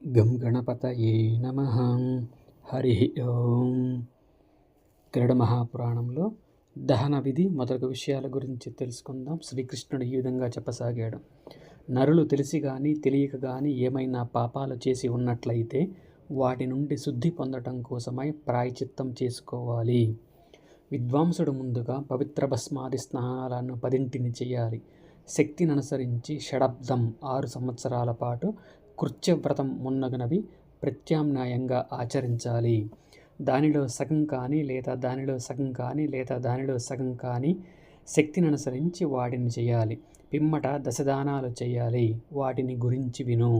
గం గణపతయే నమః. హరి ఓం. గరుడ మహాపురాణంలో దహన విధి మొదలగు విషయాల గురించి తెలుసుకుందాం. శ్రీకృష్ణుడు ఈ విధంగా చెప్పసాగాడు. నరులు తెలిసి గాని తెలియక గాని ఏమైనా పాపాలు చేసి ఉన్నట్లయితే వాటి నుండి శుద్ధి పొందటం కోసమై ప్రాయచిత్తం చేసుకోవాలి. విద్వాంసుడు ముందుగా పవిత్ర భస్మాది స్నానాలను 10 చేయాలి. శక్తిని అనుసరించి షడబ్దం 6 సంవత్సరాల పాటు కృత్యవ్రతం మున్నగునవి ప్రత్యామ్నాయంగా ఆచరించాలి. దానిలో సగం కానీ లేదా దానిలో సగం కానీ లేదా దానిలో సగం కానీ శక్తిని అనుసరించి వాటిని చేయాలి. పిమ్మట దశదానాలు చేయాలి. వాటిని గురించి విను.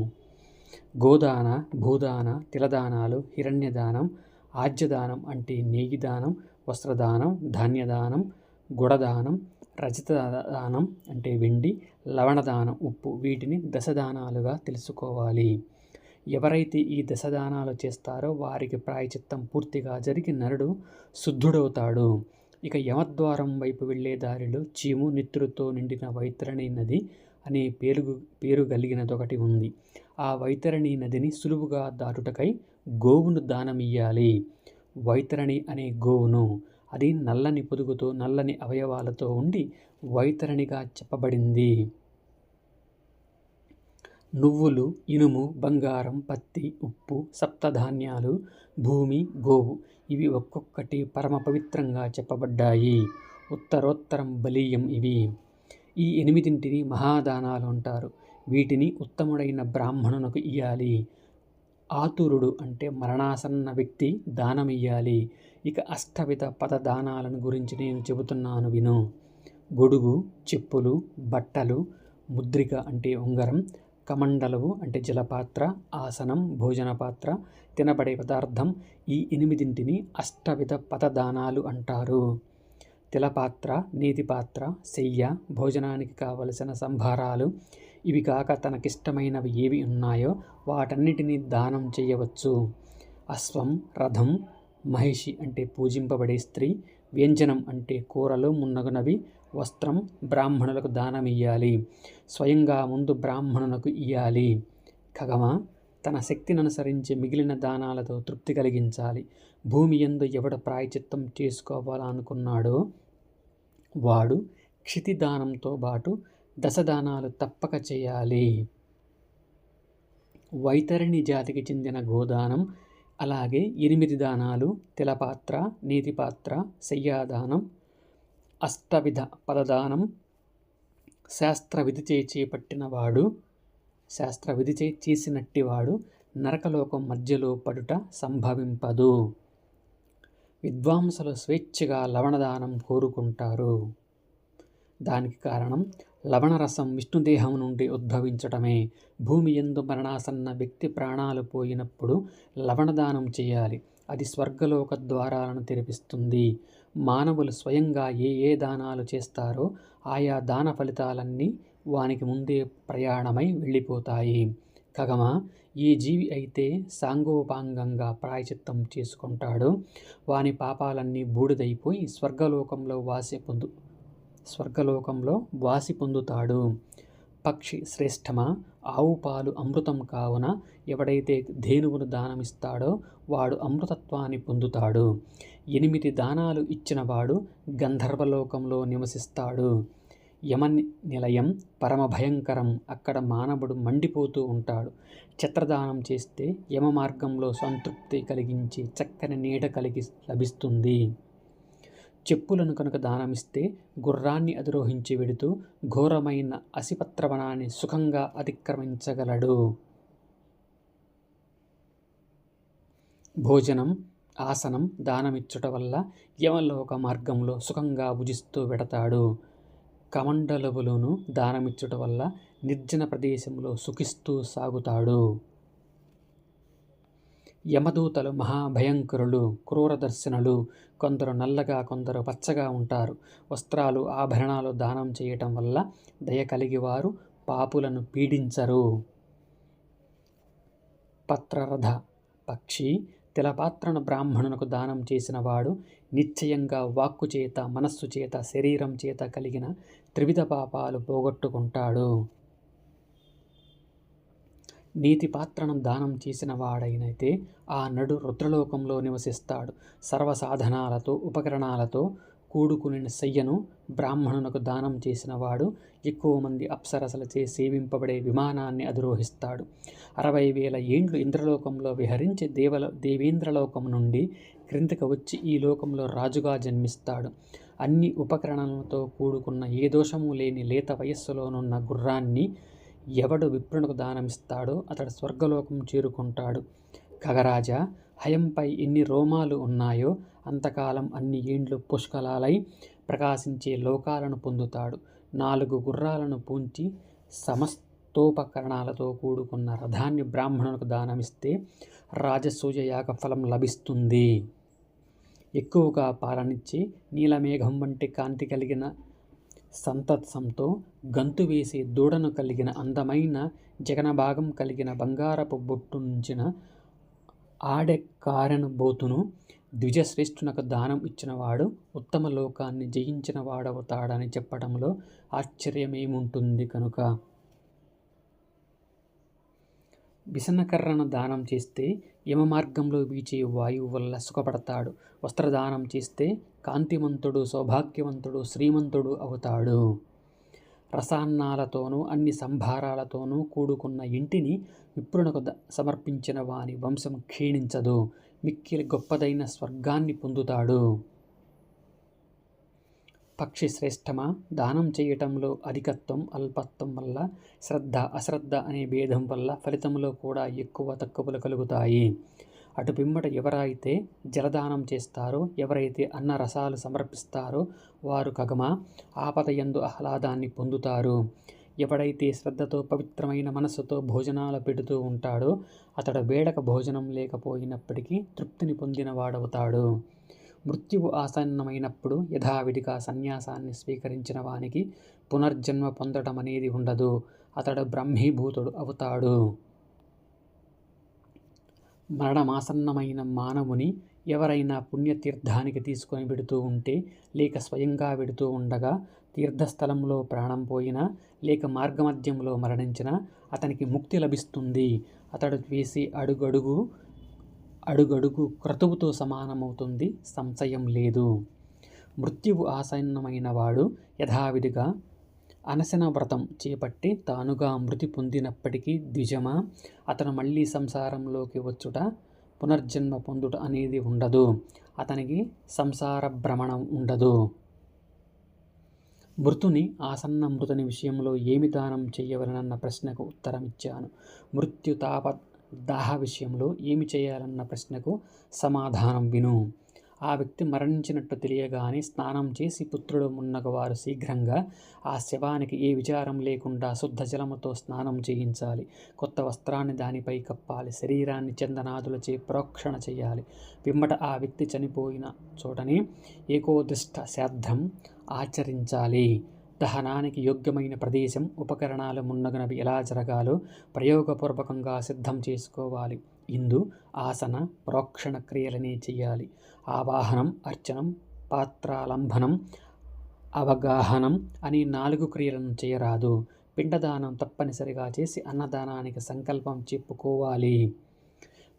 గోదాన, భూదాన, తిలదానాలు, హిరణ్యదానం, ఆజ్యదానం అంటే నేయి దానం, వస్త్రదానం, ధాన్యదానం, గుడదానం, రజత దానం అంటే వెండి, లవణదానం ఉప్పు, వీటిని దశదానాలుగా తెలుసుకోవాలి. ఎవరైతే ఈ దశదానాలు చేస్తారో వారికి ప్రాయచిత్తం పూర్తిగా జరిగి నరుడు శుద్ధుడవుతాడు. ఇక యమద్వారం వైపు వెళ్లే దారిలో చీము నెత్తురుతో నిండిన వైతరణి నది అనే పేరు కలిగినదొకటి ఉంది. ఆ వైతరణి నదిని సులువుగా దాటుటకై గోవును దానమియ్యాలి. వైతరణి అనే గోవును, అది నల్లని పొదుగుతో నల్లని అవయవాలతో ఉండి వైతరణిగా చెప్పబడింది. నువ్వులు, ఇనుము, బంగారం, పత్తి, ఉప్పు, సప్తధాన్యాలు, భూమి, గోవు ఇవి ఒక్కొక్కటి పరమ పవిత్రంగా చెప్పబడ్డాయి. ఉత్తరోత్తరం బలీయం ఇవి. ఈ 8 మహాదానాలు అంటారు. వీటిని ఉత్తముడైన బ్రాహ్మణునకు ఇయ్యాలి. ఆతురుడు అంటే మరణాసన్న వ్యక్తి దానమియ్యాలి. ఇక అష్టవిధ పదదానాలను గురించి నేను చెబుతున్నాను విను. గొడుగు, చెప్పులు, బట్టలు, ముద్రిక అంటే ఉంగరం, కమండలవు అంటే జలపాత్ర, ఆసనం, భోజన పాత్ర, తినబడే పదార్థం, ఈ 8 అష్టవిధ పదదానాలు అంటారు. తిలపాత్ర, నేతిపాత్ర, శయ్య, భోజనానికి కావలసిన సంభారాలు, ఇవి కాక తనకిష్టమైనవి ఏవి ఉన్నాయో వాటన్నిటినీ దానం చేయవచ్చు. అశ్వం, రథం, మహిషి అంటే పూజింపబడే స్త్రీ, వ్యంజనం అంటే కూరలు మున్నగునవి, వస్త్రం బ్రాహ్మణులకు దానమియ్యాలి. స్వయంగా ముందు బ్రాహ్మణునకు ఇయ్యాలి. ఖగమ తన శక్తిని అనుసరించి మిగిలిన దానాలతో తృప్తి కలిగించాలి. భూమి యందు ఎవడు ప్రాయచిత్తం చేసుకోవాలనుకున్నాడో వాడు క్షితిదానంతో పాటు దశదానాలు తప్పక చేయాలి. వైతరణి జాతికి చెందిన గోదానం, అలాగే 8 దానాలు, తిలపాత్ర, నీతిపాత్ర, శయ్యాదానం, అష్టవిధ పదదానం శాస్త్రవిధిచే చేసినట్టివాడు నరకలోకం మధ్యలో పడుట సంభవింపదు. విద్వాంసులు స్వేచ్ఛగా లవణదానం కోరుకుంటారు. దానికి కారణం లవణరసం విష్ణుదేహం నుండి ఉద్భవించటమే. భూమి యందు మరణాసన్న వ్యక్తి ప్రాణాలు పోయినప్పుడు లవణదానం చేయాలి. అది స్వర్గలోక ద్వారాలను తెరిపిస్తుంది. మానవులు స్వయంగా ఏ దానాలు చేస్తారో ఆయా దాన ఫలితాలన్నీ వానికి ముందే ప్రయాణమై వెళ్ళిపోతాయి. ఖగమ ఏ జీవి అయితే సాంగోపాంగంగా ప్రాయచిత్తం చేసుకుంటాడో వాని పాపాలన్నీ బూడిదైపోయి స్వర్గలోకంలో వాసి పొందుతాడు. పక్షి శ్రేష్టమా, ఆవు పాలు అమృతం కావున ఎవడైతే ధేనువును దానమిస్తాడో వాడు అమృతత్వాన్ని పొందుతాడు. 8 దానాలు ఇచ్చినవాడు గంధర్వలోకంలో నివసిస్తాడు. యమ నిలయం పరమ భయంకరం. అక్కడ మానవుడు మండిపోతూ ఉంటాడు. ఛత్రదానం చేస్తే యమ మార్గంలో సంతృప్తి కలిగించి చక్కని నీడ లభిస్తుంది. చెప్పులను కనుక దానమిస్తే గుర్రాన్ని అధిరోహించి వెడుతూ ఘోరమైన అసిపత్రవనాన్ని సుఖంగా అతిక్రమించగలడు. భోజనం, ఆసనం దానమిచ్చుట వల్ల యమలోక మార్గంలో సుఖంగా భుజిస్తూ వెడతాడు. కమండలువులను దానమిచ్చుట వల్ల నిర్జన ప్రదేశంలో సుఖిస్తూ సాగుతాడు. యమదూతలు మహాభయంకరులు, క్రూరదర్శనులు. కొందరు నల్లగా, కొందరు పచ్చగా ఉంటారు. వస్త్రాలు, ఆభరణాలు దానం చేయటం వల్ల దయ కలిగి వారు పాపులను పీడించరు. పత్రరథ పక్షి తిలపాత్రను బ్రాహ్మణునకు దానం చేసిన వాడు నిశ్చయంగా వాక్కు చేత, మనస్సు చేత, శరీరం చేత కలిగిన త్రివిధ పాపాలు పోగొట్టుకుంటాడు. నీతి పాత్రను దానం చేసిన వాడైనైతే ఆ నడు రుద్రలోకంలో నివసిస్తాడు. సర్వసాధనాలతో ఉపకరణాలతో కూడుకుని శయ్యను బ్రాహ్మణునకు దానం చేసిన వాడు ఎక్కువ మంది అప్సరసలచే సేవింపబడే విమానాన్ని అధిరోహిస్తాడు. 60,000 ఏండ్లు ఇంద్రలోకంలో విహరించి దేవేంద్రలోకం నుండి క్రిందకి వచ్చి ఈ లోకంలో రాజుగా జన్మిస్తాడు. అన్ని ఉపకరణాలతో కూడుకున్న ఏ దోషము లేని లేత వయస్సులోనున్న గుర్రాన్ని ఎవడు విప్రునకు దానమిస్తాడో అతడు స్వర్గలోకం చేరుకుంటాడు. ఖగరాజా, హయంపై ఎన్ని రోమాలు ఉన్నాయో అంతకాలం అన్ని ఏండ్లు పుష్కలాలై ప్రకాశించే లోకాలను పొందుతాడు. 4 గుర్రాలను పూంచి సమస్తోపకరణాలతో కూడుకున్న రథాన్ని బ్రాహ్మణులకు దానమిస్తే రాజసూయ యాగ ఫలం లభిస్తుంది. ఎక్కువగా పాలనిచ్చి నీలమేఘం వంటి కాంతి కలిగిన సంతత్సంతో గంతు వేసి దూడను కలిగిన అందమైన జగనభాగం కలిగిన బంగారపు బొట్టుంచిన ఆడెక్కారెను బోతును ద్విజశ్రేష్ఠునకు దానం ఇచ్చినవాడు ఉత్తమ లోకాన్ని జయించిన వాడవుతాడని చెప్పడంలో ఆశ్చర్యమేముంటుంది కనుక. విసనకర్రను దానం చేస్తే యమమార్గంలో వీచే వాయువు వల్ల సుఖపడతాడు. వస్త్రదానం చేస్తే కాంతిమంతుడు, సౌభాగ్యవంతుడు, శ్రీమంతుడు అవుతాడు. రసాన్నాలతోనూ అన్ని సంభారాలతోనూ కూడుకున్న ఇంటిని విప్రునకు సమర్పించిన వాని వంశం క్షీణించదు. మిక్కిలి గొప్పదైన స్వర్గాన్ని పొందుతాడు. పక్షి శ్రేష్టమా, దానం చేయటంలో అధికత్వం అల్పత్వం వల్ల, శ్రద్ధ అశ్రద్ధ అనే భేదం వల్ల ఫలితంలో కూడా ఎక్కువ తక్కువలు కలుగుతాయి. అటు పిమ్మట ఎవరైతే జలదానం చేస్తారో, ఎవరైతే అన్న రసాలు సమర్పిస్తారో వారు ఖగమ ఆపదయందు ఆహ్లాదాన్ని పొందుతారు. ఎవడైతే శ్రద్ధతో పవిత్రమైన మనస్సుతో భోజనాలు పెడుతూ ఉంటాడో అతడు వేడక భోజనం లేకపోయినప్పటికీ తృప్తిని పొందిన వాడవుతాడు. మృత్యువు ఆసన్నమైనప్పుడు యథావిధిగా సన్యాసాన్ని స్వీకరించిన వానికి పునర్జన్మ పొందడం అనేది ఉండదు. అతడు బ్రహ్మీభూతుడు అవుతాడు. మరణమాసన్నమైన మానవుని ఎవరైనా పుణ్యతీర్థానికి తీసుకొని వెడుతూ ఉంటే, లేక స్వయంగా వెడుతూ ఉండగా తీర్థస్థలంలో ప్రాణం పోయినా, లేక మార్గమధ్యంలో మరణించినా అతనికి ముక్తి లభిస్తుంది. అతడు వేసి అడుగడుగు క్రతువుతో సమానమవుతుంది, సంశయం లేదు. మృత్యువు ఆసన్నమైన వాడు యథావిధిగా అనశన వ్రతం చేపట్టి తానుగా మృతి పొందినప్పటికీ ద్విజమా, అతను మళ్ళీ సంసారంలోకి వచ్చుట, పునర్జన్మ పొందుట అనేది ఉండదు. అతనికి సంసార భ్రమణం ఉండదు. మృతుని ఆసన్న మృతుని విషయంలో ఏమి దానం చేయవలనన్న ప్రశ్నకు ఉత్తరమిచ్చాను. మృత్యు తాప దాహ విషయంలో ఏమి చేయాలన్న ప్రశ్నకు సమాధానం విను. ఆ వ్యక్తి మరణించినట్టు తెలియగానే స్నానం చేసి పుత్రుడు మున్నగవారు శీఘ్రంగా ఆ శవానికి ఏ విచారం లేకుండా శుద్ధ జలముతో స్నానం చేయించాలి. కొత్త వస్త్రాన్ని దానిపై కప్పాలి. శరీరాన్ని చందనాదులచే ప్రోక్షణ చేయాలి. పిమ్మట ఆ వ్యక్తి చనిపోయిన చోటనే ఏకోదిష్ట శ్రాద్ధం ఆచరించాలి. దహనానికి యోగ్యమైన ప్రదేశం, ఉపకరణాలు మున్నగునవి ఎలా జరగాలో ప్రయోగపూర్వకంగా సిద్ధం చేసుకోవాలి. ఇందు ఆసన ప్రోక్షణ క్రియలనే చేయాలి. ఆవాహనం, అర్చనం, పాత్రాలంబనం, అవగాహనం అని 4 క్రియలను చేయరాదు. పిండదానం తప్పనిసరిగా చేసి అన్నదానానికి సంకల్పం చెప్పుకోవాలి.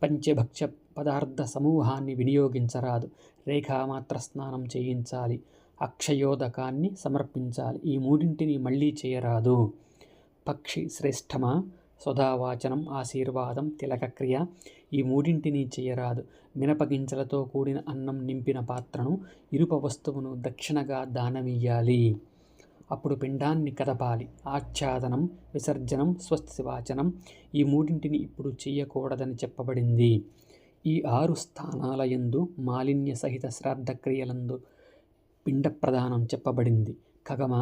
పంచభక్ష పదార్థ సమూహాన్ని వినియోగించరాదు. రేఖామాత్ర స్నానం చేయించాలి. అక్షయోదకాన్ని సమర్పించాలి. ఈ 3 మళ్ళీ చేయరాదు. పక్షి శ్రేష్టమా, సదావాచనం, ఆశీర్వాదం, తిలకక్రియ ఈ 3 చేయరాదు. మినపగింజలతో కూడిన అన్నం నింపిన పాత్రను, ఇనుప వస్తువును దక్షిణగా దానమియ్యాలి. అప్పుడు పిండాన్ని కదపాలి. ఆచ్ఛాదనం, విసర్జనం, స్వస్తివాచనం ఈ 3 ఇప్పుడు చేయకూడదని చెప్పబడింది. ఈ 6 స్థానాల యందు మాలిన్య సహిత శ్రాద్ధక్రియలందు పిండ ప్రదానం చెప్పబడింది. ఖగమ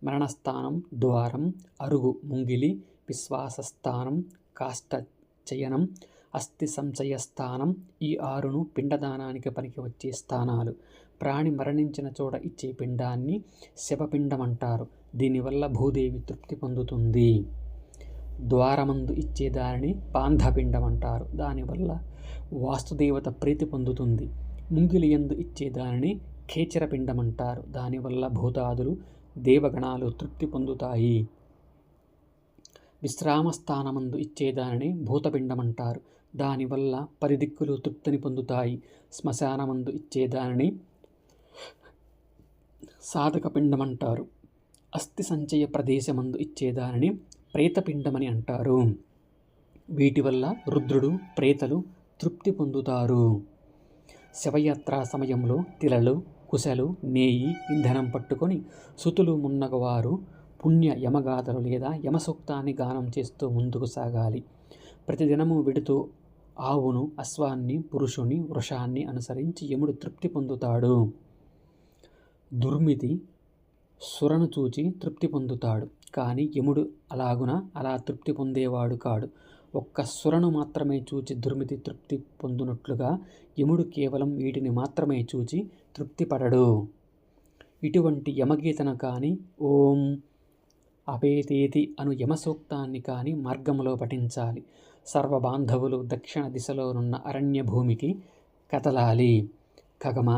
మరణస్థానం, ద్వారం, అరుగు ముంగిలి, విశ్వాసస్థానం, కాష్టచయనం, అస్థి సంశయ స్థానం ఈ 6 పిండదానానికి పనికి వచ్చే స్థానాలు. ప్రాణి మరణించిన చోట ఇచ్చే పిండాన్ని శవపిండమంటారు. దీనివల్ల భూదేవి తృప్తి పొందుతుంది. ద్వారమందు ఇచ్చే దానిని పాంధపిండమంటారు. దానివల్ల వాస్తుదేవత ప్రీతి పొందుతుంది. ముంగిలి యందు ఇచ్చే దానిని ఖేచరపిండమంటారు. దానివల్ల భూతాదులు, దేవగణాలు తృప్తి పొందుతాయి. విశ్రామస్థానమందు ఇచ్చేదానిని భూతపిండమంటారు. దానివల్ల 10 దిక్కులు తృప్తిని పొందుతాయి. శ్మశానమందు ఇచ్చేదానిని సాధక పిండమంటారు. అస్థి సంచయ ప్రదేశమందు ఇచ్చేదానిని ప్రేతపిండమని అంటారు. వీటి వల్ల రుద్రుడు, ప్రేతలు తృప్తి పొందుతారు. శవయాత్ర సమయంలో తిలలు, కుశలు, నేయి, ఇంధనం పట్టుకొని సుతులు మున్నగవారు పుణ్య యమగాథలు లేదా యమసూక్తాన్ని గానం చేస్తూ ముందుకు సాగాలి. ప్రతిదినము విడుతూ ఆవును, అశ్వాన్ని, పురుషుని, వృషాన్ని అనుసరించి యముడు తృప్తి పొందుతాడు. దుర్మితి సురను చూచి తృప్తి పొందుతాడు. కానీ యముడు అలా తృప్తి పొందేవాడు కాడు. ఒక్క సురను మాత్రమే చూచి దుర్మితి తృప్తి పొందునట్లుగా యముడు కేవలం వీటిని మాత్రమే చూచి తృప్తి పడడు. ఇటువంటి యమగీతను కానీ, ఓం అపేతేతి అను యమసూక్తాన్ని కానీ మార్గంలో పఠించాలి. సర్వబాంధవులు దక్షిణ దిశలోనున్న అరణ్య భూమికి కదలాలి. ఖగమ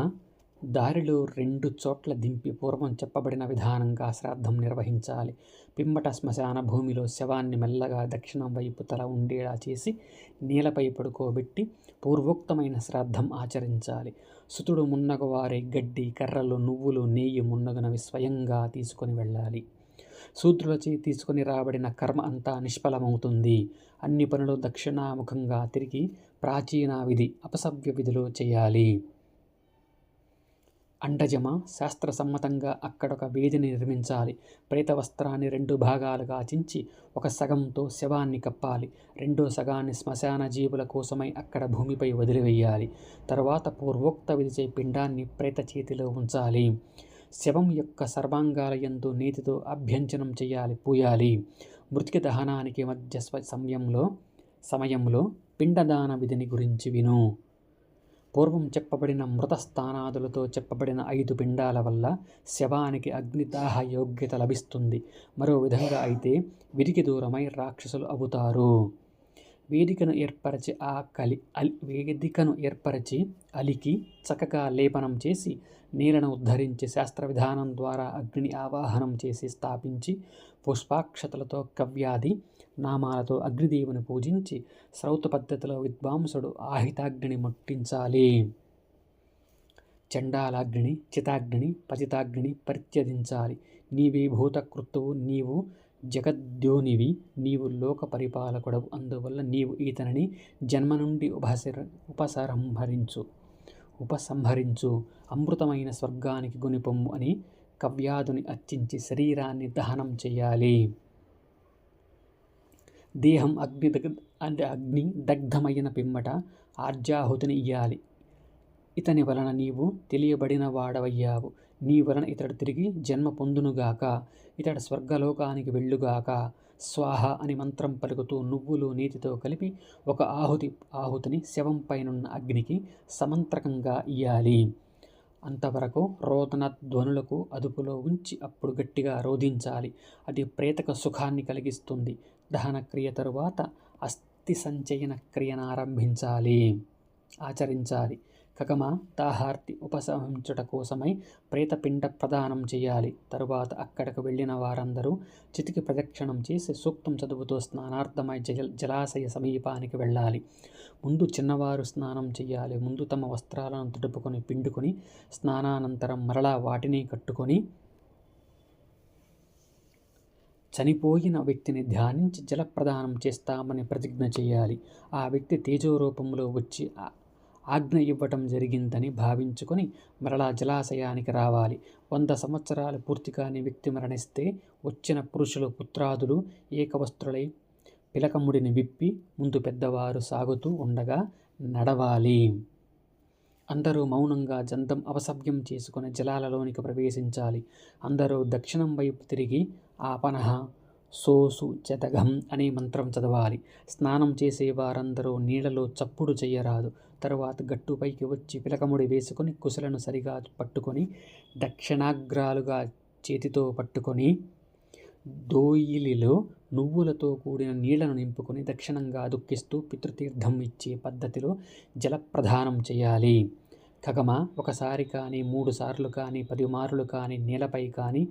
దారిలో 2 చోట్ల దింపి పూర్వం చెప్పబడిన విధానంగా శ్రాద్ధం నిర్వహించాలి. పిమ్మట శ్మశాన భూమిలో శవాన్ని మెల్లగా దక్షిణం వైపు తల ఉండేలా చేసి నేలపై పడుకోబెట్టి పూర్వోక్తమైన శ్రాద్ధం ఆచరించాలి. సుతుడు మున్నగవారే గడ్డి, కర్రలు, నువ్వులు, నెయ్యి మున్నగునవి స్వయంగా తీసుకొని వెళ్ళాలి. శూద్రులచే తీసుకొని రాబడిన కర్మ అంతా నిష్ఫలమవుతుంది. అన్ని పనులు దక్షిణాముఖంగా తిరిగి ప్రాచీన విధి అపసవ్య విధిలో చేయాలి. అండజమ శాస్త్రసమ్మతంగా అక్కడొక వేదిని నిర్మించాలి. ప్రేత వస్త్రాన్ని 2 భాగాలుగా చించి ఒక సగంతో శవాన్ని కప్పాలి. రెండో సగాన్ని శ్మశాన జీవుల కోసమై అక్కడ భూమిపై వదిలివేయాలి. తరువాత పూర్వోక్త విధిచే పిండాన్ని ప్రేత చేతిలో ఉంచాలి. శవం యొక్క సర్వాంగాల యందు నీతితో అభ్యంజనం చేయాలి, పూయాలి. మృతిక దహనానికి మధ్య సమయంలో పిండదాన విధిని గురించి విను. పూర్వం చెప్పబడిన మృత స్థానాదులతో చెప్పబడిన 5 పిండాల వల్ల శవానికి అగ్నిదాహ యోగ్యత లభిస్తుంది. మరో విధంగా అయితే విరికి దూరమై రాక్షసులు అవుతారు. వేదికను ఏర్పరచి అలికి చక్కగా లేపనం చేసి నీళ్లను ఉద్ధరించి శాస్త్ర విధానం ద్వారా అగ్నిని ఆవాహనం చేసి స్థాపించి పుష్పాక్షతలతో కవ్యాది నామాలతో అగ్నిదేవుని పూజించి శ్రౌత పద్ధతిలో విద్వాంసుడు ఆహితాగ్నిని ముట్టించాలి. చండాలాగ్నిని, చితాగ్నిని, పతితాగ్నిని పరిత్యజించాలి. నీవే భూతకృత్తువు, నీవు జగద్యోనివి, నీవు లోక పరిపాలకుడవు. అందువల్ల నీవు ఈతనిని జన్మ నుండి ఉపసంహరించు, అమృతమైన స్వర్గానికి గునిపొమ్ము అని కవ్యాదుని అర్చించి శరీరాన్ని దహనం చేయాలి. దేహం అగ్ని దగ్ధమైన పిమ్మట ఆర్జాహుతిని ఇయ్యాలి. ఇతని వలన నీవు తెలియబడిన వాడవయ్యావు. నీ వలన ఇతడు తిరిగి జన్మ పొందునుగాక, ఇతడు స్వర్గలోకానికి వెళ్ళుగాక. స్వాహ అని మంత్రం పలుకుతూ నువ్వులు నీతితో కలిపి ఒక ఆహుతిని శవంపైనున్న అగ్నికి సమంత్రకంగా ఇయ్యాలి. అంతవరకు రోదన ధ్వనులకు అదుపులో ఉంచి అప్పుడు గట్టిగా రోధించాలి. అది ప్రేతక సుఖాన్ని కలిగిస్తుంది. దహన క్రియ తరువాత అస్థి సంచయన క్రియను ఆచరించాలి. ఖగమ దాహార్తి ఉపశమించుట కోసమై ప్రేతపిండ ప్రదానం చేయాలి. తరువాత అక్కడకు వెళ్ళిన వారందరూ చితికి ప్రదక్షిణం చేసి సూక్తం చదువుతూ స్నానార్థమై జలాశయ సమీపానికి వెళ్ళాలి. ముందు చిన్నవారు స్నానం చేయాలి. ముందు తమ వస్త్రాలను తుడుపుకొని పిండుకొని స్నానానంతరం మరలా వాటిని కట్టుకొని చనిపోయిన వ్యక్తిని ధ్యానించి జలప్రదానం చేస్తామని ప్రతిజ్ఞ చేయాలి. ఆ వ్యక్తి తేజోరూపంలో వచ్చి ఆజ్ఞ ఇవ్వటం జరిగిందని భావించుకొని మరలా జలాశయానికి రావాలి. 100 సంవత్సరాలు పూర్తి కాని వ్యక్తి మరణిస్తే వచ్చిన పురుషులు పుత్రాదులు ఏకవస్త్రులై పిలకముడిని విప్పి ముందు పెద్దవారు సాగుతూ ఉండగా నడవాలి. అందరూ మౌనంగా జంతం అపసవ్యం చేసుకుని జలాలలోనికి ప్రవేశించాలి. అందరూ దక్షిణం వైపు తిరిగి ఆపనః సోసు చతగం అనే మంత్రం చదవాలి. స్నానం చేసే వారందరూ నీళ్లలో చప్పుడు చేయరాదు. తరువాత గట్టుపైకి వచ్చి పిలకముడి వేసుకొని కుశలను సరిగా పట్టుకొని దక్షిణాగ్రాలుగా చేతితో పట్టుకొని దోయిలిలో నువ్వులతో కూడిన నీళ్లను నింపుకొని దక్షిణంగా దుఃఖిస్తూ పితృతీర్థం ఇచ్చే పద్ధతిలో జలప్రదానం చేయాలి. ఖగమ ఒకసారి కానీ 3 సార్లు కానీ 10 మారులు కానీ నేలపై కానీ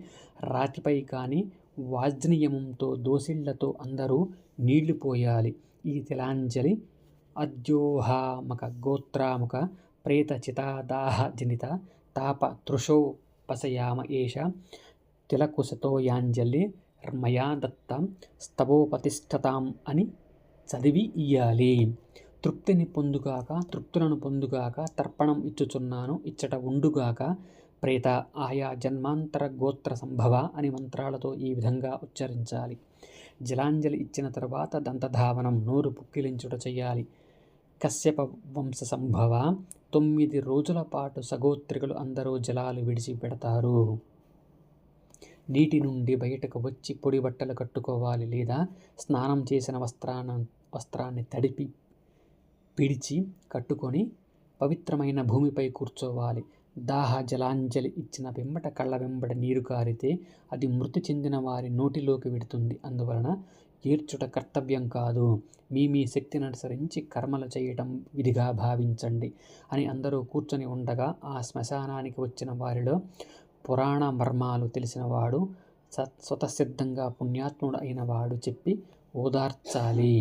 రాతిపై కానీ వాజ్నియమంతో దోసిళ్లతో అందరూ నీళ్లు పోయాలి. ఈ తిలాంజలి అద్యోహామక గోత్రాముక ప్రేత చితాదాహ జనిత తాప తృషోపశయామ ఏష తిలకుశతో యాంజలి మయా దత్తం స్తవోపతిష్ఠతాం అని చదివి ఇయ్యాలి. తృప్తిని పొందుగాక, తృప్తులను పొందుగాక, తర్పణం ఇచ్చుచున్నాను, ఇచ్చట ఉండుగాక, ప్రేత ఆయా జన్మాంతర గోత్ర సంభవ అని మంత్రాలతో ఈ విధంగా ఉచ్చరించాలి. జలాంజలి ఇచ్చిన తర్వాత దంతధావనం, నోరు పుక్కిలించుట చేయాలి. కశ్యప వంశ సంభవ 9 రోజుల పాటు సగోత్రికులు అందరూ జలాలు విడిచిపెడతారు. నీటి నుండి బయటకు వచ్చి పొడి బట్టలు కట్టుకోవాలి, లేదా స్నానం చేసిన వస్త్రాన్ని తడిపి పిడిచి కట్టుకొని పవిత్రమైన భూమిపై కూర్చోవాలి. దాహ జలాంజలి ఇచ్చిన వెంబట కళ్ళ వెంబట నీరు కారితే అది మృతి చెందిన వారి నోటిలోకి వెడుతుంది. అందువలన ఏడ్చుట కర్తవ్యం కాదు. మీ శక్తిని అనుసరించి కర్మలు చేయటం విధిగా భావించండి అని అందరూ కూర్చొని ఉండగా ఆ శ్మశానానికి వచ్చిన వారిలో పురాణ మర్మాలు తెలిసినవాడు, స్వతసిద్ధంగా పుణ్యాత్ముడు అయిన వాడు చెప్పి ఓదార్చాలి.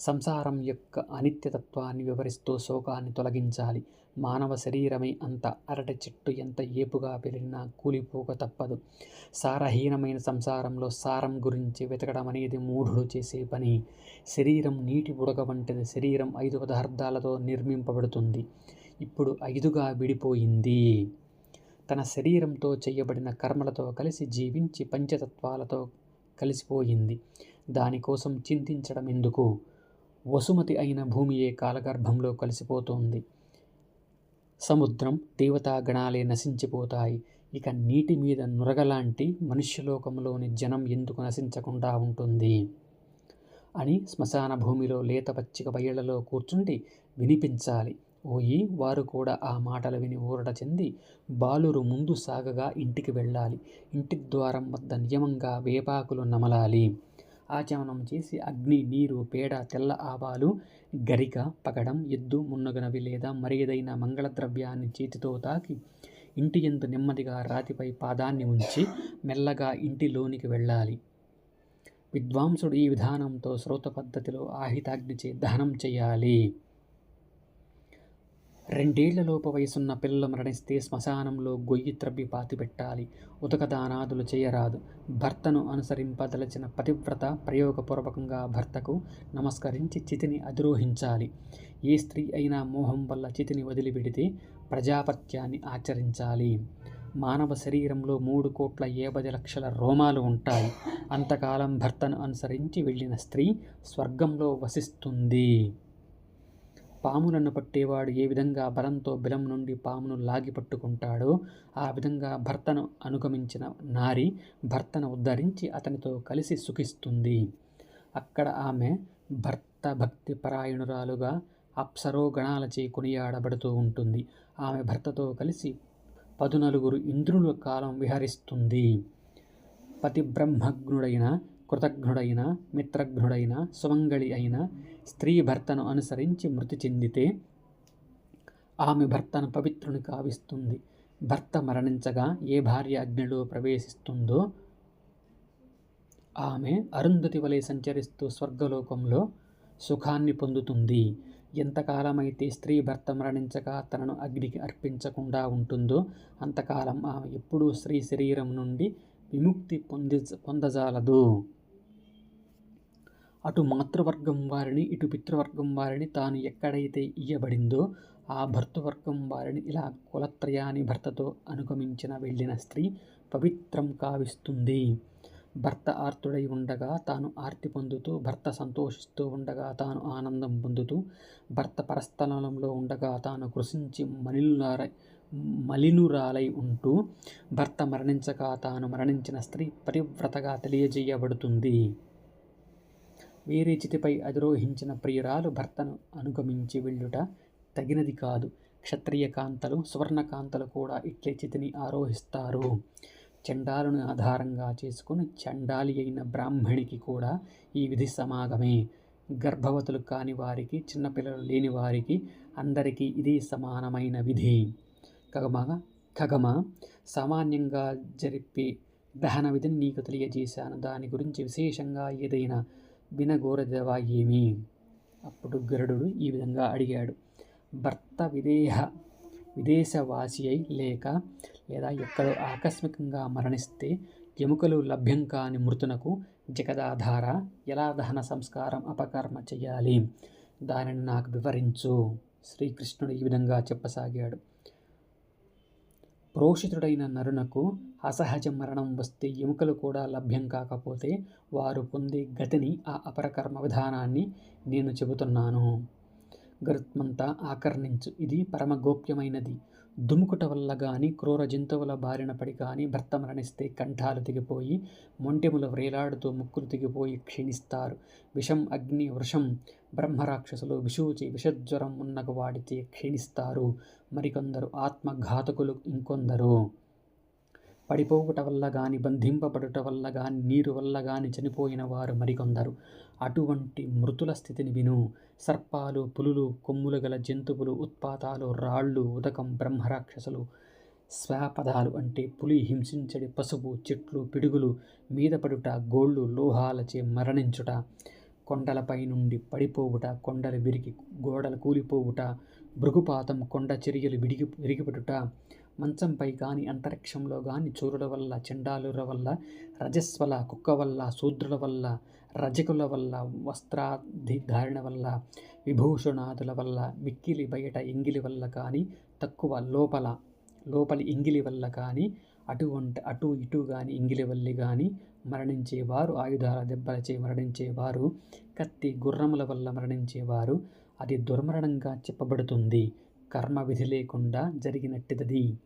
సంసారం యొక్క అనిత్యతత్వాన్ని వివరిస్తూ శోకాన్ని తొలగించాలి. మానవ శరీరమే అంత అరటి చెట్టు ఎంత ఏపుగా పెరిగినా కూలిపోక తప్పదు. సారహీనమైన సంసారంలో సారం గురించి వెతకడం అనేది మూఢుడు చేసే పని. శరీరం నీటి బుడగ వంటిది. శరీరం 5 పదార్థాలతో నిర్మింపబడుతుంది. ఇప్పుడు 5గా విడిపోయింది. తన శరీరంతో చేయబడిన కర్మలతో కలిసి జీవించి పంచతత్వాలతో కలిసిపోయింది. దానికోసం చింతించడం ఎందుకు? వసుమతి అయిన భూమియే కాలగర్భంలో కలిసిపోతోంది. సముద్రం, దేవతాగణాలే నశించిపోతాయి. ఇక నీటి మీద నురగలాంటి మనుష్యలోకంలోని జనం ఎందుకు నశించకుండా ఉంటుంది అని శ్మశాన భూమిలో లేత పచ్చిక బయళ్లలో కూర్చుండి వినిపించాలి. ఓయి వారు కూడా ఆ మాటలు విని ఊరట చెంది బాలురు ముందు సాగగా ఇంటికి వెళ్ళాలి. ఇంటి ద్వారం వద్ద నియమంగా వేపాకులు నమలాలి. ఆచమనం చేసి అగ్ని, నీరు, పేడ, తెల్ల ఆవాలు, గరిక, పగడం, ఎద్దు మున్నగునవి లేదా మరేదైనా మంగళద్రవ్యాన్ని చేతితో తాకి ఇంటి యందు నెమ్మదిగా రాతిపై పాదాన్ని ఉంచి మెల్లగా ఇంటిలోనికి వెళ్ళాలి. విద్వాంసుడు ఈ విధానంతో శ్రౌత పద్ధతిలో ఆహితాగ్నిచే దహనం చేయాలి. 2 ఏళ్లలోపు వయసున్న పిల్లలు మరణిస్తే శ్మశానంలో గొయ్యి త్రవ్వి పాతిపెట్టాలి. ఉదకదానాదులు చేయరాదు. భర్తను అనుసరింపదలచిన పతివ్రత ప్రయోగపూర్వకంగా భర్తకు నమస్కరించి చితిని అధిరోహించాలి. ఏ స్త్రీ అయినా మోహం వల్ల చితిని వదిలిపెడితే ప్రజాపత్యాన్ని ఆచరించాలి. మానవ శరీరంలో 3,50,00,000 రోమాలు ఉంటాయి. అంతకాలం భర్తను అనుసరించి వెళ్ళిన స్త్రీ స్వర్గంలో వసిస్తుంది. పాములను పట్టేవాడు ఏ విధంగా బలంతో బిలం నుండి పామును లాగి పట్టుకుంటాడో ఆ విధంగా భర్తను అనుగమించిన నారి భర్తను ఉద్ధరించి అతనితో కలిసి సుఖిస్తుంది. అక్కడ ఆమె భర్త భక్తి పరాయణురాలుగా అప్సరోగణాలచే కొనియాడబడుతూ ఉంటుంది. ఆమె భర్తతో కలిసి 14 ఇంద్రుల కాలం విహరిస్తుంది. పతిబ్రహ్మజ్ఞుడైన, కృతజ్ఞుడైన, మిత్రజ్ఞుడైన, సుమంగళి అయిన స్త్రీ భర్తను అనుసరించి మృతి చెందితే ఆమె భర్తను పవిత్రుని కావిస్తుంది. భర్త మరణించగా ఏ భార్య అగ్నిలో ప్రవేశిస్తుందో ఆమె అరుంధతి వలె సంచరిస్తూ స్వర్గలోకంలో సుఖాన్ని పొందుతుంది. ఎంతకాలమైతే స్త్రీ భర్త మరణించగా తనను అగ్నికి అర్పించకుండా ఉంటుందో అంతకాలం ఆమె ఎప్పుడూ స్త్రీ శరీరం నుండి విముక్తి పొందజాలదు. అటు మాతృవర్గం వారిని, ఇటు పితృవర్గం వారిని తాను ఎక్కడైతే ఇయ్యబడిందో ఆ భర్తృవర్గం వారిని ఇలా కులత్రయాన్ని భర్తతో అనుగమించిన వెళ్ళిన స్త్రీ పవిత్రం కావిస్తుంది. భర్త ఆర్తుడై ఉండగా తాను ఆర్తి పొందుతూ, భర్త సంతోషిస్తూ ఉండగా తాను ఆనందం పొందుతూ, భర్త పరస్థలంలో ఉండగా తాను కృషించి మలినురాలై ఉంటూ, భర్త మరణించగా తాను మరణించిన స్త్రీ పరివ్రతగా తెలియజేయబడుతుంది. వేరే చితిపై అధిరోహించిన ప్రియురాలు భర్తను అనుగమించి వెళ్ళుట తగినది కాదు. క్షత్రియ కాంతలు, సువర్ణకాంతలు కూడా ఇట్లే చితిని ఆరోహిస్తారు. చండాలుని ఆధారంగా చేసుకుని చండాలి అయిన బ్రాహ్మణికి కూడా ఈ విధి సమాగమే. గర్భవతులు కాని వారికి, చిన్నపిల్లలు లేని వారికి అందరికీ ఇది సమానమైన విధి. ఖగమ సామాన్యంగా జరిపే దహన విధిని నీకు తెలియజేశాను. దాని గురించి విశేషంగా ఏదైనా వినగోరదవా ఏమి? అప్పుడు గరుడు ఈ విధంగా అడిగాడు. భర్త విదేశవాసి అయి లేదా ఎక్కడో ఆకస్మికంగా మరణిస్తే ఎముకలు లభ్యం కాని మృతునకు జగదాధార ఎలా దహన సంస్కారం అపకర్మ చేయాలి? దానిని నాకు వివరించు. శ్రీకృష్ణుడు ఈ విధంగా చెప్పసాగాడు. ప్రోషితుడైన నరునకు అసహజ మరణం వస్తే ఎముకలు కూడా లభ్యం కాకపోతే వారు పొందే గతిని, ఆ అపరకర్మ విధానాన్ని నేను చెబుతున్నాను. గరుత్మంతా ఆకర్ణించు. ఇది పరమ గోప్యమైనది. దుముకుట వల్ల గాని, క్రూర జంతువుల బారిన పడి కానీ భర్త మరణిస్తే కంఠాలు తెగిపోయి, మొంటెములు వ్రేలాడుతూ ముక్కులు తెగిపోయి క్షీణిస్తారు. విషం, అగ్ని, వృషం, బ్రహ్మరాక్షసులు, విషూచి, విషజ్వరం ఉన్నగు వాడితే క్షీణిస్తారు. మరికొందరు ఆత్మఘాతకులు, ఇంకొందరు పడిపోవుట వల్ల గాని, బంధింపబడుట వల్ల గాని, నీరు వల్ల గాని చనిపోయిన వారు మరికొందరు. అటువంటి మృతుల స్థితిని విను. సర్పాలు, పులులు, కొమ్ములు గల జంతువులు, ఉత్పాతాలు, రాళ్ళు, ఉదకం, బ్రహ్మరాక్షసులు, స్వాపదాలు అంటే పులి హింసించడి పశువు, చెట్లు, పిడుగులు మీద పడుట, గోళ్ళు, లోహాలచే మరణించుట, కొండలపై నుండి పడిపోవుట, కొండలు విరిగి గోడలు కూలిపోవుట, భృగుపాతం, కొండ చర్యలు విరిగిపడుట, మంచంపై కానీ, అంతరిక్షంలో కానీ, చోరుల వల్ల, చండాలుల వల్ల, రజస్వల, కుక్క వల్ల, శూద్రుల వల్ల, రజకుల వల్ల, వస్త్రాధిధారణ వల్ల, విభూషణాదుల వల్ల, మిక్కిలి బయట ఎంగిలి వల్ల కానీ, తక్కువ లోపలి ఎంగిలి వల్ల కానీ, అటు ఇటు కానీ ఎంగిలి వల్ల కానీ మరణించేవారు, ఆయుధాల దెబ్బలచే మరణించేవారు, కత్తి, గుర్రముల వల్ల మరణించేవారు, అది దుర్మరణంగా చెప్పబడుతుంది. కర్మ విధి లేకుండా జరిగినట్టిదది.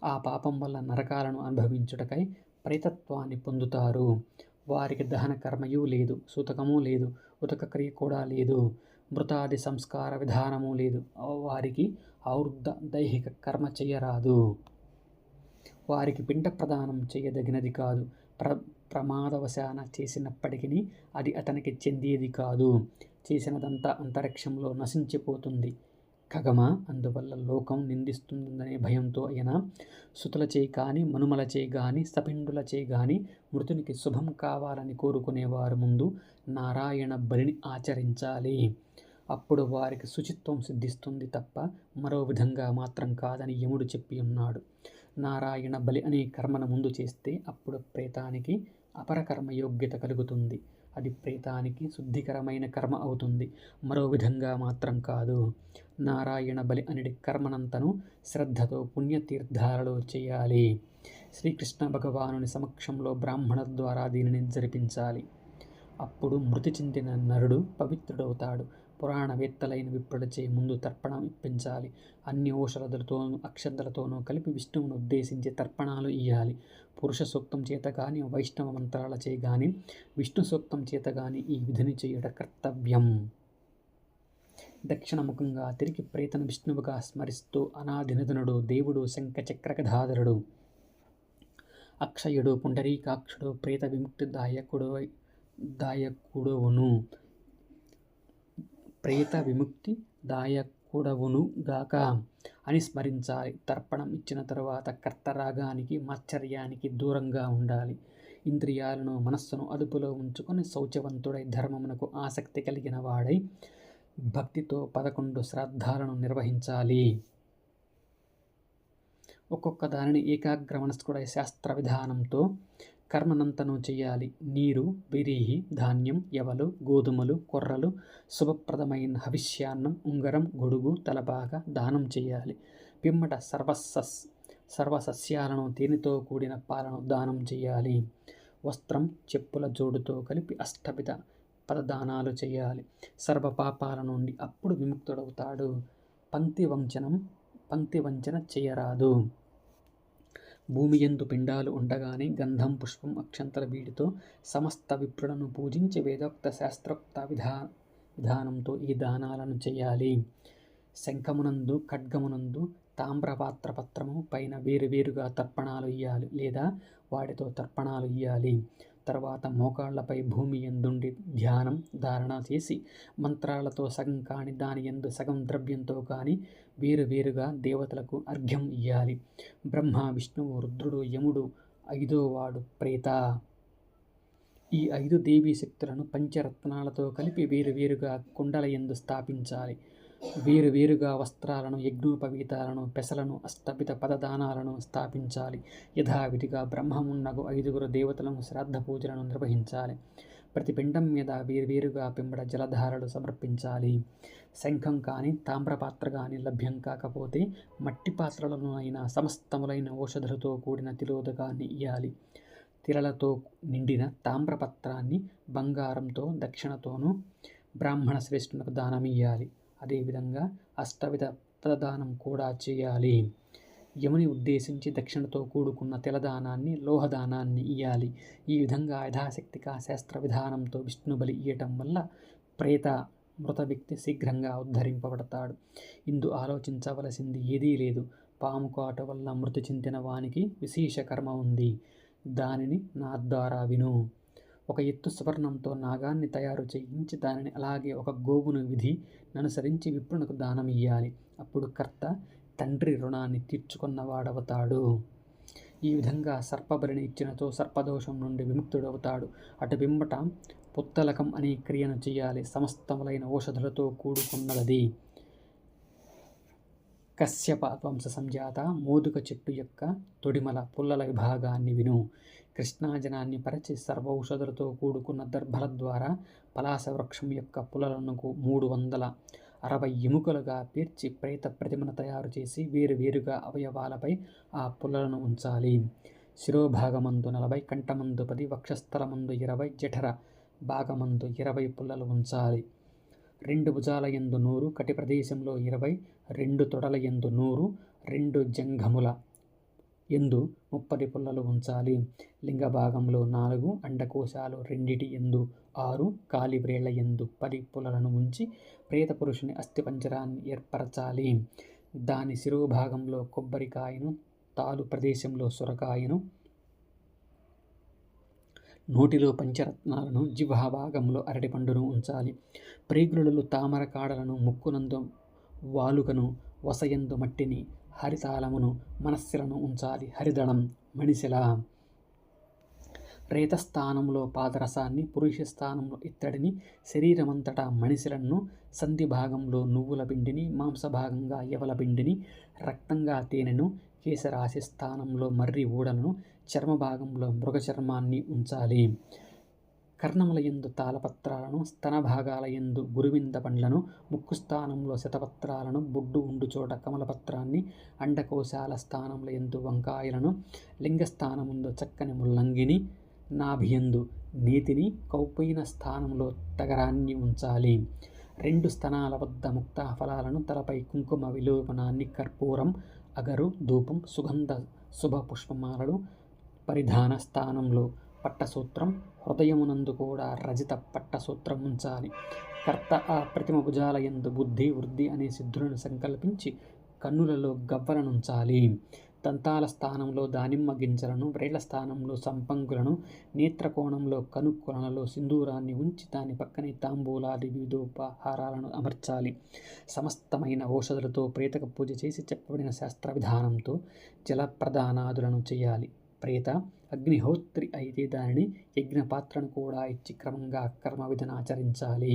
ఆ పాపం వల్ల నరకాలను అనుభవించుటకై ప్రేతత్వాన్ని పొందుతారు. వారికి దహన కర్మయూ లేదు, సూతకమూ లేదు, ఉతక క్రియ కూడా లేదు, మృతాది సంస్కార విధానము లేదు. వారికి ఔర్ధ దైహిక కర్మ చేయరాదు. వారికి పిండ ప్రదానం చేయదగినది కాదు. ప్రమాదవశాన చేసినప్పటికీ అది అతనికి చెందేది కాదు. చేసినదంతా అంతరిక్షంలో నశించిపోతుంది. ఖగమ, అందువల్ల లోకం నిందిస్తుందనే భయంతో అయినా సుతులచే కానీ, మనుమలచే గాని, సపిండులచే గాని మృతునికి శుభం కావాలని కోరుకునేవారు ముందు నారాయణ బలిని ఆచరించాలి. అప్పుడు వారికి శుచిత్వం సిద్ధిస్తుంది తప్ప మరో విధంగా మాత్రం కాదని యముడు చెప్పి ఉన్నాడు. నారాయణ బలి అనే కర్మను ముందు చేస్తే అప్పుడు ప్రేతానికి అపరకర్మ యోగ్యత కలుగుతుంది. అది ప్రేతానికి శుద్ధికరమైన కర్మ అవుతుంది, మరో విధంగా మాత్రం కాదు. నారాయణ బలి అనేది కర్మనంతను శ్రద్ధతో పుణ్యతీర్థాలలో చేయాలి. శ్రీకృష్ణ భగవానుని సమక్షంలో బ్రాహ్మణ ద్వారా దీనిని జరిపించాలి. అప్పుడు మృతి చెందిన నరుడు పవిత్రుడవుతాడు. పురాణవేత్తలైన విప్రులచే ముందు తర్పణం ఇప్పించాలి. అన్ని ఔషధులతోనూ అక్షంతలతోనూ కలిపి విష్ణువును ఉద్దేశించి తర్పణాలు ఇయ్యాలి. పురుష సూక్తం చేత కానీ, వైష్ణవ మంత్రాలచే కానీ, విష్ణు సూక్తం చేత కానీ ఈ విధిని చేయుట కర్తవ్యం. దక్షిణముఖంగా తిరిగి ప్రేతను విష్ణువుగా స్మరిస్తూ అనాదినిధనుడు, దేవుడు, శంఖ చక్రగధాధరుడు, అక్షయుడు, పుండరీకాక్షుడు, ప్రేత విముక్తి దాయకుడవును ప్రేత విముక్తి దాయకుడవును గాక అని స్మరించాలి. తర్పణం ఇచ్చిన తరువాత కర్తరాగానికి, మాత్సర్యానికి దూరంగా ఉండాలి. ఇంద్రియాలను, మనస్సును అదుపులో ఉంచుకొని శౌచవంతుడై, ధర్మమునకు ఆసక్తి కలిగిన వాడై భక్తితో 11 శ్రాద్ధాలను నిర్వహించాలి. ఒక్కొక్క దానిని ఏకాగ్ర మనస్కుడై శాస్త్ర విధానంతో కర్మనంతను చేయాలి. నీరు, బిరీహి, ధాన్యం, యవలు, గోధుమలు, కొర్రలు, శుభప్రదమైన హవిష్యాన్నం, ఉంగరం, గొడుగు, తలపాక దానం చేయాలి. పిమ్మట సర్వసస్యాలను, తేనెతో కూడిన పాలను దానం చేయాలి. వస్త్రం, చెప్పుల జోడుతో కలిపి అష్టవిధ పదదానాలు చేయాలి. సర్వ పాపాల నుండి అప్పుడు విముక్తుడవుతాడు. పంక్తి వంచన చేయరాదు. భూమి యందు పిండాలు ఉండగానే గంధం, పుష్పం, అక్షంతల వీటితో సమస్త విప్రులను పూజించి వేదోక్త శాస్త్రోక్త విధానంతో ఈ దానాలను చేయాలి. శంఖమునందు, ఖడ్గమునందు, తామ్రపాత్ర పత్రము పైన వేరువేరుగా తర్పణాలు ఇయ్యాలి లేదా వాటితో తర్పణాలు ఇయ్యాలి. తర్వాత మోకాళ్లపై భూమి యందుండి ధ్యానం, ధారణ చేసి మంత్రాలతో సగం కాని దాని యందు సగం ద్రవ్యంతో కానీ వేరువేరుగా దేవతలకు అర్ఘ్యం ఇయ్యాలి. బ్రహ్మ, విష్ణువు, రుద్రుడు, యముడు ఐదోవాడు ప్రేత. ఈ 5 దేవీ శక్తులను పంచరత్నాలతో కలిపి వేరువేరుగా కుండల యందు స్థాపించాలి. వేరువేరుగా వస్త్రాలను, యజ్ఞోపవీతాలను, పెసలను, అష్టవిధ పదదానాలను స్థాపించాలి. యథావిధిగా బ్రహ్మమున్నగు 5 దేవతలను శ్రాద్ధ పూజలను నిర్వహించాలి. ప్రతి పిండం మీద వేరువేరుగా పింబడ జలధారలు సమర్పించాలి. శంఖం కానీ తామ్రపాత్ర కానీ లభ్యం కాకపోతే మట్టి పాత్రలను అయినా సమస్తములైన ఔషధులతో కూడిన తిలోదకాన్ని ఇయ్యాలి. తిలలతో నిండిన తామ్రపత్రాన్ని బంగారంతో దక్షిణతోనూ బ్రాహ్మణ శ్రేష్ఠునికి దానమియ్యాలి. అదేవిధంగా అష్టవిధ పదదానం కూడా చేయాలి. యముని ఉద్దేశించి దక్షిణతో కూడుకున్న తిలదానాన్ని, లోహదానాన్ని ఇయ్యాలి. ఈ విధంగా యథాశక్తిగా శాస్త్ర విధానంతో విష్ణు బలి ఇయ్యటం వల్ల ప్రేత మృత వ్యక్తి శీఘ్రంగా ఉద్ధరింపబడతాడు. ఇందు ఆలోచించవలసింది ఏదీ లేదు. పాము కాటు వల్ల మృతి చెందిన వానికి విశేష కర్మ ఉంది. దానిని నా ద్వారా విను. ఒక ఎత్తు సువర్ణంతో నాగాన్ని తయారు చేయించి దానిని అలాగే ఒక గోవును విధి ననుసరించి విప్రునకు దానమియ్యాలి. అప్పుడు కర్త తండ్రి రుణాన్ని తీర్చుకున్నవాడవుతాడు. ఈ విధంగా సర్పబలిని ఇచ్చినతో సర్పదోషం నుండి విముక్తుడవుతాడు. అటు పిమ్మట పుత్తలకం అనే క్రియను చేయాలి. సమస్తములైన ఔషధులతో కూడుకున్నది. కశ్యప వంశ సంజాత మోదుక చెట్టు యొక్క తొడిమల పుల్లల విభాగాన్ని విను. కృష్ణాజనాన్ని పరిచి సర్వౌషధులతో కూడుకున్న దర్భల ద్వారా పలాస వృక్షం యొక్క పుల్లలను 360 ఎముకలుగా పేర్చి ప్రేత ప్రతిమను తయారు చేసి వేరువేరుగా అవయవాలపై ఆ పుల్లలను ఉంచాలి. శిరోభాగమందు 40, కంఠమందు 10, వక్షస్థలమందు 20, జఠర భాగమందు 20 పుల్లలు ఉంచాలి. 2 భుజాలయందు 100, కటి ప్రదేశంలో 20, 2 తొడలయందు 100, 2 జంఘముల ఎందు 30 పుల్లలు ఉంచాలి. లింగ భాగంలో 4, అండకోశాలు రెండిటి ఎందు 6, కాలి వ్రేళ్ల ఎందు 10 పుల్లలను ఉంచి ప్రేత పురుషుని అస్థిపంజరాన్ని ఏర్పరచాలి. దాని శిరోభాగంలో కొబ్బరికాయను, తాలు ప్రదేశంలో సొరకాయను, నోటిలో పంచరత్నాలను, జిహ్వాభాగంలో అరటిపండును ఉంచాలి. ప్రేగులలో తామర కాడలను, ముక్కునందు వాలుకను, వసయందు మట్టిని, హరితాళమును, మనస్సులను ఉంచాలి. హరిదళం మణిశిల. రేతస్థానంలో పాదరసాన్ని, పురుష స్థానంలో ఇత్తడిని, శరీరమంతటా మణిశిలను, సంధి భాగంలో నువ్వుల పిండిని, మాంసభాగంగా యవల పిండిని, రక్తంగా తేనెను, కేశరాశి స్థానంలో మర్రి ఊడలను, చర్మ భాగంలో మృగచర్మాన్ని ఉంచాలి. కర్ణములయందు తాళపత్రాలను, స్తన భాగాలయందు గురువింద పండ్లను, ముక్కు స్థానంలో శతపత్రాలను, బొడ్డు ఉండుచోట కమలపత్రాన్ని, అండకోశాల స్థానములయందు వంకాయలను, లింగస్థానముందు చక్కని ముల్లంగిని, నాభియందు నేతిని, కౌపీన స్థానంలో తగరాన్ని ఉంచాలి. 2 స్తనాల వద్ద ముక్తా ఫలాలను, తలపై కుంకుమ విలోపనాన్ని, కర్పూరం, అగరు, ధూపం, సుగంధ శుభ పుష్పమాలలు, పరిధాన స్థానంలో పట్టసూత్రం, హృదయమునందు కూడా రజిత పట్టసూత్రం ఉంచాలి. కర్త ఆ ప్రతిమ భుజాలయందు బుద్ధి, వృద్ధి అనే సిద్ధులను సంకల్పించి కన్నులలో గవ్వలనుంచాలి. దంతాల స్థానంలో దానిమ్మ గింజలను, వ్రేళ్ల స్థానంలో సంపంగులను, నేత్రకోణంలో కనుక్కొలలలో సింధూరాన్ని ఉంచి దాని పక్కనే తాంబూలాది వివిధోపహారాలను అమర్చాలి. సమస్తమైన ఔషధులతో ప్రేతకు పూజ చేసి చెప్పబడిన శాస్త్ర విధానంతో జలప్రదానాదులను చేయాలి. ప్రేత అగ్నిహోత్రి అయితే దానిని యజ్ఞపాత్రను కూడా ఇచ్చి క్రమంగా కర్మ విధిని ఆచరించాలి.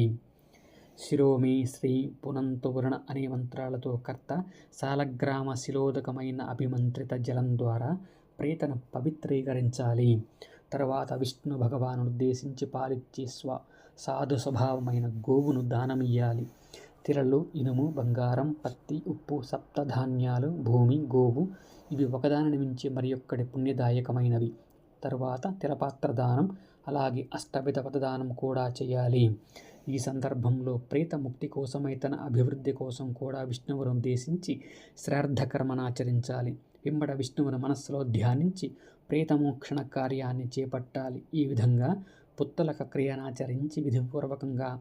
శిరోమే శ్రీ పునంతువరుణ అనే మంత్రాలతో కర్త సాలగ్రామ శిలోదకమైన అభిమంత్రిత జలం ద్వారా ప్రేతను పవిత్రీకరించాలి. తర్వాత విష్ణు భగవాను ఉద్దేశించి పాలిచ్చే సాధు స్వభావమైన గోవును దానమియ్యాలి. తిలలు, ఇనుము, బంగారం, పత్తి, ఉప్పు, సప్తధాన్యాలు, భూమి, గోవు ఇవి ఒకదానిని మించి మరియొక్కటి పుణ్యదాయకమైనవి. తరువాత తిలపాత్ర దానం, అలాగే అష్టవిధ పదదానం కూడా చేయాలి. ఈ సందర్భంలో ప్రేత ముక్తి కోసమై తన అభివృద్ధి కోసం కూడా విష్ణువును ఉద్దేశించి శ్రాద్ధకర్మనాచరించాలి. పిమ్మట విష్ణువును మనస్సులో ధ్యానించి ప్రేతమోక్షణ కార్యాన్ని చేపట్టాలి. ఈ విధంగా పుత్తలక క్రియనాచరించి విధిపూర్వకంగా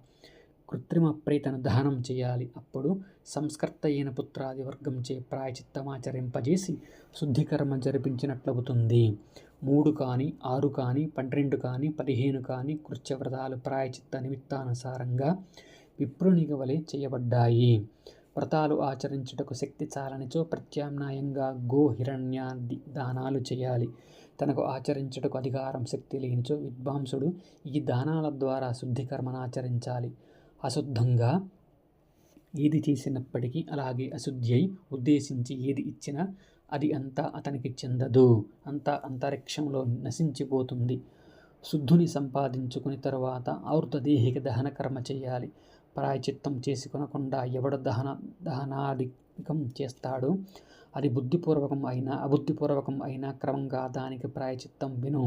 కృత్రిమ ప్రేతను దహనం చేయాలి. అప్పుడు సంస్కర్త అయిన పుత్రాది వర్గంచే ప్రాయచిత్తమాచరింపజేసి శుద్ధికర్మ జరిపించినట్లవుతుంది. 3 కానీ 6 కానీ 12 కానీ 15 కానీ కృత్యవ్రతాలు ప్రాయచిత్త నిమిత్తానుసారంగా విప్రునిగ వలె చేయబడ్డాయి. వ్రతాలు ఆచరించుటకు శక్తి చాలనిచో ప్రత్యామ్నాయంగా గోహిరణ్యాది దానాలు చేయాలి. తనకు ఆచరించుటకు అధికారం శక్తి లేనిచో విద్వాంసుడు ఈ దానాల ద్వారా శుద్ధికర్మనాచరించాలి. అశుద్ధంగా ఏది చేసినప్పటికీ అలాగే అశుద్ధి అయి ఉద్దేశించి ఏది ఇచ్చినా అది అంతా అతనికి చెందదు, అంతా అంతరిక్షంలో నశించిపోతుంది. శుద్ధుని సంపాదించుకుని తరువాత ఆవృతదేహిక దహన కర్మ చేయాలి. ప్రాయచిత్తం చేసుకొనకుండా ఎవడు దహనాధికం చేస్తాడో అది బుద్ధిపూర్వకం అయినా అబుద్ధిపూర్వకం అయినా క్రమంగా దానికి ప్రాయచిత్తం విను.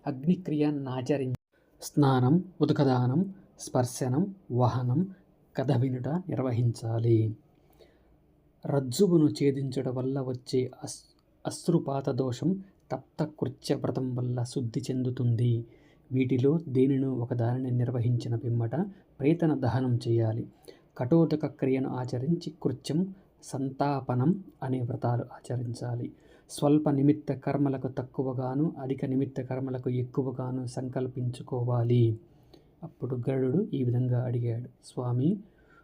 అగ్నిక్రియ నాచరించి స్నానం, ఉదకదానం, స్పర్శనం, వహనం, కథ వినుట నిర్వహించాలి. రజ్జువును ఛేదించుట వల్ల వచ్చే అశ్రుపాత దోషం తప్తకృత్య వ్రతం వల్ల శుద్ధి చెందుతుంది. వీటిలో దేనినో ఒకదానిని నిర్వహించిన పిమ్మట ప్రేతన దహనం చేయాలి. కఠోదక క్రియను ఆచరించి కృత్యం, సంతాపనం అనే వ్రతాలు ఆచరించాలి. స్వల్ప నిమిత్త కర్మలకు తక్కువగాను అధిక నిమిత్త కర్మలకు ఎక్కువగాను సంకల్పించుకోవాలి. అప్పుడు గరుడు ఈ విధంగా అడిగాడు, స్వామి,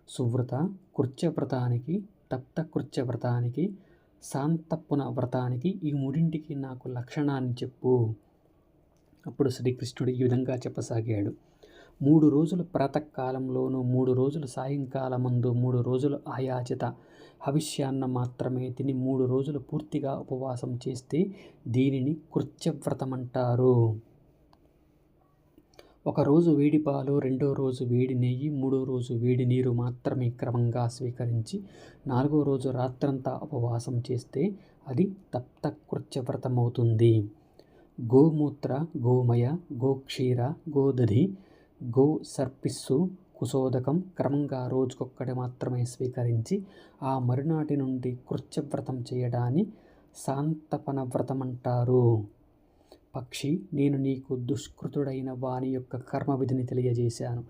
సువ్రత కృత్య వ్రతానికి, తప్త కృత్య వ్రతానికి, శాంతపున వ్రతానికి ఈ మూడింటికి నాకు లక్షణాన్ని చెప్పు. అప్పుడు శ్రీకృష్ణుడు ఈ విధంగా చెప్పసాగాడు. 3 రోజులు ప్రాతకాలంలోనూ 3 రోజులు సాయంకాలమందు 3 రోజులు ఆయాచిత హవిష్యాన్న మాత్రమే తిని 3 రోజులు పూర్తిగా ఉపవాసం చేస్తే దీనిని కృత్యవ్రతమంటారు. ఒకరోజు వేడి పాలు, 2వ రోజు వేడి నెయ్యి, 3వ రోజు వేడి నీరు మాత్రమే క్రమంగా స్వీకరించి 4వ రోజు రాత్రంతా ఉపవాసం చేస్తే అది తప్త కృత్యవ్రతమవుతుంది. గోమూత్ర, గోమయ, గోక్షీర, గోదధి, గో సర్పిస్సు, కుశోదకం క్రమంగా రోజుకొక్కటి మాత్రమే స్వీకరించి ఆ మరునాటి నుండి కృత్యవ్రతం చేయడాన్ని శాంతపన వ్రతమంటారు. పక్షి, నేను నీకు దుష్కృతుడైన వాని యొక్క కర్మవిధిని తెలియజేశాను.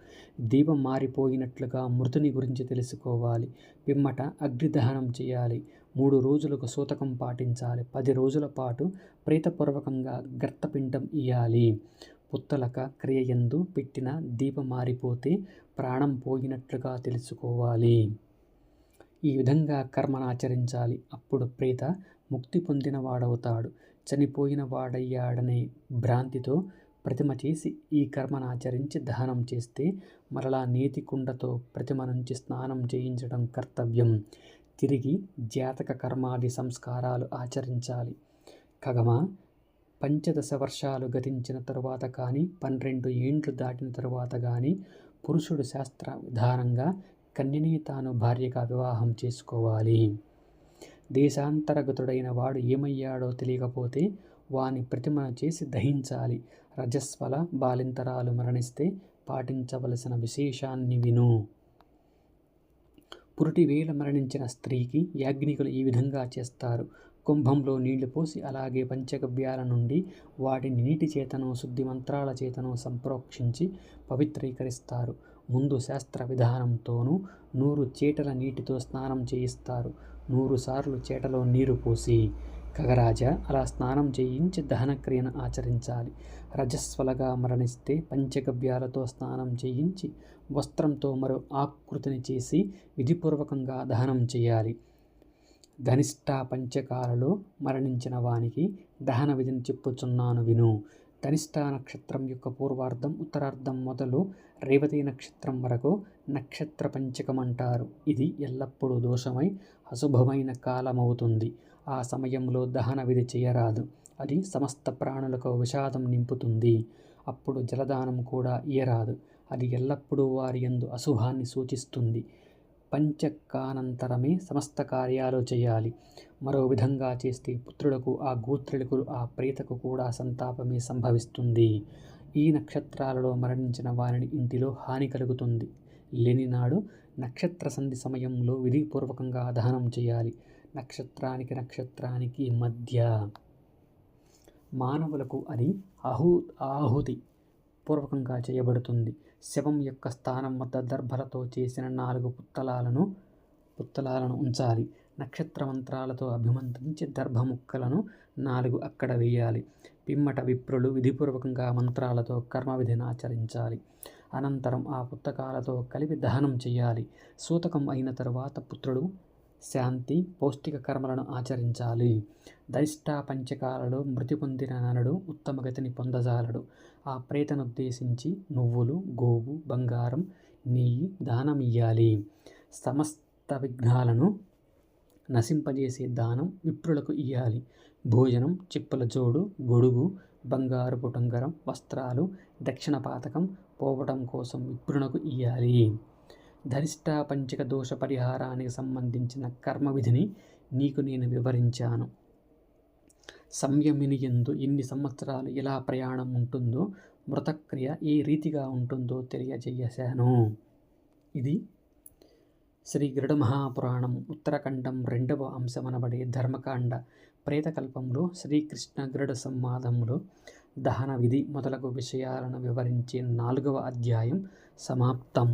దీపం మారిపోయినట్లుగా మృతుని గురించి తెలుసుకోవాలి. పిమ్మట అగ్నిదహనం చేయాలి. 3 రోజులకు సూతకం పాటించాలి. 10 రోజుల పాటు ప్రేతపూర్వకంగా గర్తపిండం ఇయ్యాలి. పుత్తలక క్రియయందు పెట్టిన దీపం మారిపోతే ప్రాణం పోయినట్లుగా తెలుసుకోవాలి. ఈ విధంగా కర్మనాచరించాలి. అప్పుడు ప్రేత ముక్తి పొందిన వాడవుతాడు. చనిపోయిన వాడయ్యాడనే భ్రాంతితో ప్రతిమ చేసి ఈ కర్మనాచరించి దహనం చేస్తే మరలా నేతి కుండతో ప్రతిమ నుంచి స్నానం చేయించడం కర్తవ్యం. తిరిగి జాతక కర్మాది సంస్కారాలు ఆచరించాలి. ఖగమ 15 వర్షాలు గతించిన తరువాత కానీ 12 ఏండ్లు దాటిన తరువాత కానీ పురుషుడు శాస్త్ర విధానంగా కన్యని తాను భార్యగా వివాహం చేసుకోవాలి. దేశాంతరగతుడైన వాడు ఏమయ్యాడో తెలియకపోతే వాని ప్రతిమను చేసి దహించాలి. రజస్వల బాలింతరాలు మరణిస్తే పాటించవలసిన విశేషాన్ని విను. పురిటివేళ మరణించిన స్త్రీకి యాజ్ఞికులు ఈ విధంగా చేస్తారు. కుంభంలో నీళ్లు పోసి అలాగే పంచగవ్యాల నుండి వాటిని నీటి చేతనో శుద్ధి మంత్రాల చేతనో సంప్రోక్షించి పవిత్రీకరిస్తారు. ముందు శాస్త్ర విధానంతోనూ 100 చేటల నీటితో స్నానం చేయిస్తారు. 100 సార్లు చేటలో నీరు పోసి. ఖగరాజ, అలా స్నానం చేయించి దహనక్రియను ఆచరించాలి. రజస్వలగా మరణిస్తే పంచగవ్యాలతో స్నానం చేయించి వస్త్రంతో మరో ఆకృతిని చేసి విధిపూర్వకంగా దహనం చేయాలి. ధనిష్ట పంచకాలలో మరణించిన వానికి దహన విధిని చెప్పుచున్నాను విను. ధనిష్ట నక్షత్రం యొక్క పూర్వార్ధం, ఉత్తరార్ధం మొదలు రేవతి నక్షత్రం వరకు నక్షత్ర పంచకమంటారు. ఇది ఎల్లప్పుడూ దోషమై అశుభమైన కాలమవుతుంది. ఆ సమయంలో దహన విధి చేయరాదు. అది సమస్త ప్రాణులకు విషాదం నింపుతుంది. అప్పుడు జలదానం కూడా ఇయ్యరాదు. అది ఎల్లప్పుడూ వారి యందు అశుభాన్ని సూచిస్తుంది. పంచకానంతరమే సమస్త కార్యాలు చేయాలి. మరో విధంగా చేస్తే పుత్రులకు, ఆ గోత్రులకు, ఆ ప్రేతకు కూడా సంతాపమే సంభవిస్తుంది. ఈ నక్షత్రాలలో మరణించిన వారిని ఇంటిలో హాని కలుగుతుంది. లేనినాడు నక్షత్ర సంధి సమయంలో విధిపూర్వకంగా దహనం చేయాలి. నక్షత్రానికి నక్షత్రానికి మధ్య. మానవులకు అది ఆహుతి పూర్వకంగా చేయబడుతుంది. శవం యొక్క స్థానం వద్ద దర్భలతో చేసిన 4 పుత్తలాలను ఉంచాలి. నక్షత్ర మంత్రాలతో అభిమంత్రించి దర్భ ముక్కలను 4 అక్కడ వేయాలి. పిమ్మట విప్రులు విధిపూర్వకంగా మంత్రాలతో కర్మవిధిని ఆచరించాలి. అనంతరం ఆ పుస్తకాలతో కలిపి దహనం చేయాలి. సూతకం అయిన తరువాత పుత్రుడు శాంతి పౌష్టిక కర్మలను ఆచరించాలి. ధరిష్ఠా పంచకాలలో మృతి పొందిన నరుడు ఉత్తమగతిని పొందజాలడు. ఆ ప్రేతనుద్దేశించి నువ్వులు, గోవు, బంగారం, నెయ్యి దానమియ్యాలి. సమస్త విఘ్నాలను నశింపజేసే దానం విప్రులకు ఇయ్యాలి. భోజనం, చిప్పల జోడు, గొడుగు, బంగారు పుటంగరం, వస్త్రాలు, దక్షిణ పాతకం పోవటం కోసం విప్రునకు ఇయ్యాలి. ధరిష్ఠా పంచక దోష పరిహారానికి సంబంధించిన కర్మ విధిని నీకు నేను వివరించాను. సంయమిని యందు ఎన్ని సంవత్సరాలు ఎలా ప్రయాణం ఉంటుందో, మృతక్రియ ఏ రీతిగా ఉంటుందో తెలియజేశాను. ఇది శ్రీ గరుడ మహాపురాణం ఉత్తరఖండం 2వ అంశమనబడే ధర్మకాండ ప్రేతకల్పంలో శ్రీకృష్ణ గరుడ సంవాదంలో దహన విధి మొదలగు విషయాలను వివరించే 4వ అధ్యాయం సమాప్తం.